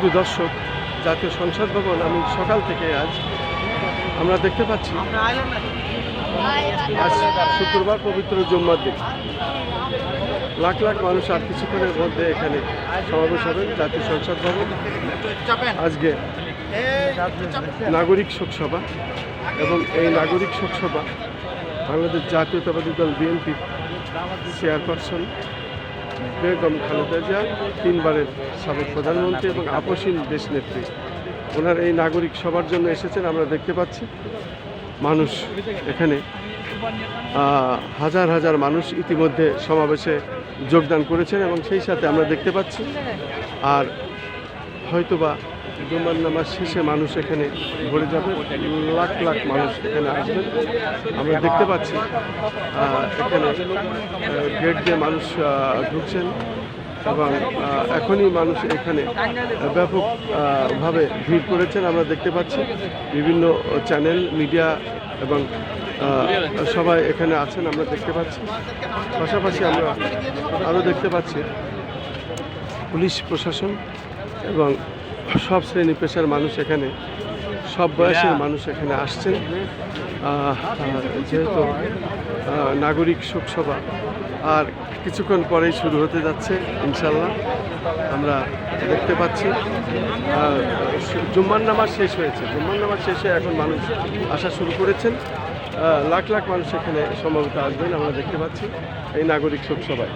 শুধু দর্শক, জাতীয় সংসদ ভবন আমি সকাল থেকে আজ আমরা দেখতে পাচ্ছি আজ শুক্রবার পবিত্র জুম্মার দিন। লাখ লাখ মানুষ আর কিছুক্ষণের মধ্যে এখানে সমাবেশ হবেন জাতীয় সংসদ ভবন। আজকে নাগরিক শোকসভা এবং এই নাগরিক শোকসভা বাংলাদেশ জাতীয়তাবাদী দল বিএনপি চেয়ারপারসন বেগম খালেদা জিয়া, 3 বারের সাবেক প্রধানমন্ত্রী এবং আপসীন দেশনেত্রী, ওনার এই নাগরিক সভার জন্য এসেছেন। আমরা দেখতে পাচ্ছি মানুষ এখানে হাজার হাজার মানুষ ইতিমধ্যে সমাবেশে যোগদান করেছেন এবং সেই সাথে আমরা দেখতে পাচ্ছি আর হয়তোবা জুমার নামাজ শেষে মানুষ এখানে ভরে যাবে, লাখ লাখ মানুষ এখানে আসবেন। আমরা দেখতে পাচ্ছি এখানে গেট দিয়ে মানুষ ঢুকছেন এবং এখনই মানুষ এখানে ব্যাপকভাবে ভিড় করেছেন। আমরা দেখতে পাচ্ছি বিভিন্ন চ্যানেল, মিডিয়া এবং সবাই এখানে আছেন আমরা দেখতে পাচ্ছি। পাশাপাশি আমরা আরও দেখতে পাচ্ছি পুলিশ প্রশাসন এবং সব শ্রেণী পেশার মানুষ এখানে, সব বয়সের মানুষ এখানে আসছেন। যেহেতু নাগরিক শোকসভা আর কিছুক্ষণ পরেই শুরু হতে যাচ্ছে ইনশাল্লাহ। আমরা দেখতে পাচ্ছি জুম্মার নামাজ শেষ হয়েছে, জুম্মার নামাজ শেষে এখন মানুষ আসা শুরু করেছেন। লাখ লাখ মানুষ এখানে সম্ভবত আসবেন আমরা দেখতে পাচ্ছি এই নাগরিক শোকসভায়।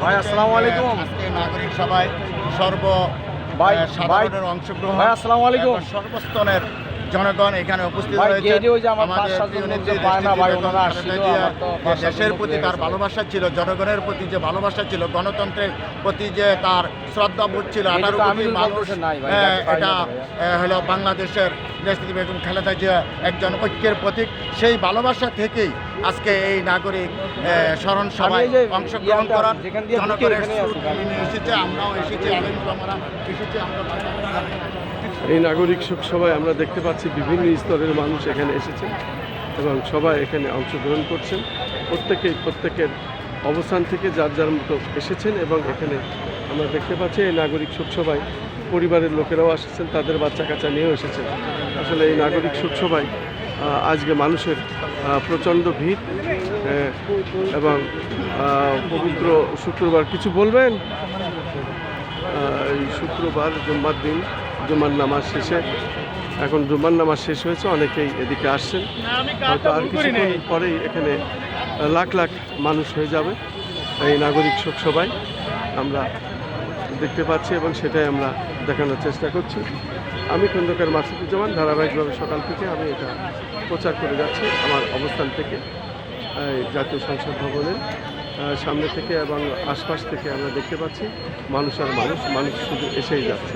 ভাই আসসালামু আলাইকুম। নাগরিক সভায় সাধারণের অংশগ্রহণ, আসসালামু আলাইকুম, সর্বস্তরের জনগণ এখানে উপস্থিত হয়েছে। দেশের প্রতি তার ভালোবাসা ছিল, জনগণের প্রতি যে ভালোবাসা ছিল, গণতন্ত্রের প্রতি যে তার শ্রদ্ধাবোধ ছিল, 18 কোটি মানুষ, এটা হলো বাংলাদেশের নেত্রী বেগম খালেদা জিয়া একজন ঐক্যের প্রতীক। সেই ভালোবাসা থেকেই আজকে এই নাগরিক স্মরণ সভায় অংশগ্রহণ করার জনগণের এসেছে, আমরাও এসেছি, আমরা এসেছি। এই নাগরিক শোকসভায় আমরা দেখতে পাচ্ছি বিভিন্ন স্তরের মানুষ এখানে এসেছেন এবং সবাই এখানে অংশগ্রহণ করছেন। প্রত্যেকের অবস্থান থেকে যার যার মতো এসেছেন এবং এখানে আমরা দেখতে পাচ্ছি এই নাগরিক শোকসভায় পরিবারের লোকেরাও এসেছেন, তাদের বাচ্চা কাচ্চা নিয়েও এসেছেন। আসলে এই নাগরিক শোকসভায় আজকে মানুষের প্রচণ্ড ভিড় এবং পবিত্র শুক্রবার কিছু বলবেন? এই শুক্রবার জুম্মার দিন, জুম্মার নামাজ শেষে, এখন জুম্মার নামাজ শেষ হয়েছে, অনেকেই এদিকে আসছেন। হয়তো আর কিছুক্ষণ পরেই এখানে লাখ লাখ মানুষ হয়ে যাবে এই নাগরিক শোকসভায় আমরা দেখতে পাচ্ছি এবং সেটাই আমরা দেখানোর চেষ্টা করছি। আমি খন্দকার মাসুদুজ্জামান, ধারাবাহিকভাবে সকাল থেকে আমি এটা প্রচার করে যাচ্ছি আমার অবস্থান থেকে। জাতীয় সংসদ ভবনের সামনে থেকে এবং আশপাশ থেকে আমরা দেখতে পাচ্ছি মানুষ আর মানুষ, মানুষ শুধু এসেই যাচ্ছে।